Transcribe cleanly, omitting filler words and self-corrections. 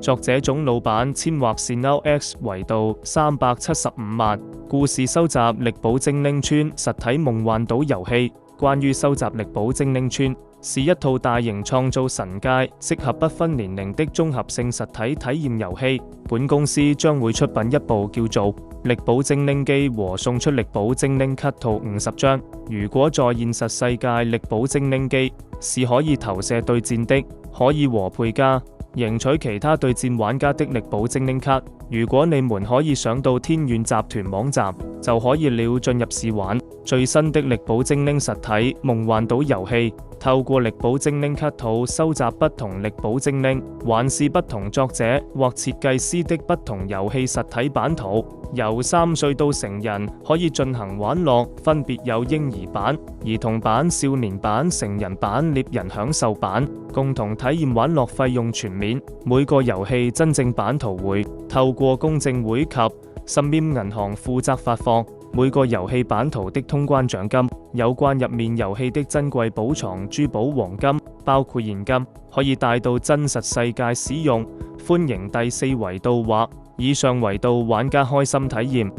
作者總老闆簽劃是 NowX 維度375萬，故事收集力寶精靈村實體夢幻島遊戲。關於收集力寶精靈村，是一套大型創造神界，適合不分年齡的綜合性實體體驗遊戲。本公司將會出品一部叫做《力寶精靈機》和送出力寶精靈卡套50張。如果在現實世界，力寶精靈機是可以投射對戰的，可以和配加贏取其他對戰玩家的力寶精靈卡。如果你們可以上到天元集團網站，就可以了進入試玩最新的力寶精靈實體夢幻島遊戲。透過力寶精靈卡套收集不同力寶精靈，還是不同作者或設計師的不同遊戲實體版圖，由3歲到成人可以進行玩樂，分別有嬰兒版、兒童版、少年版、成人版、獵人享受版，共同體驗玩樂費用全免。每個遊戲真正版圖會透過公證會及深邊銀行負責發放。每個遊戲版圖的通關獎金，有關入面遊戲的珍貴寶藏、珠寶、黃金，包括現金，可以帶到真實世界使用。歡迎第4維度或以上維度玩家開心體驗。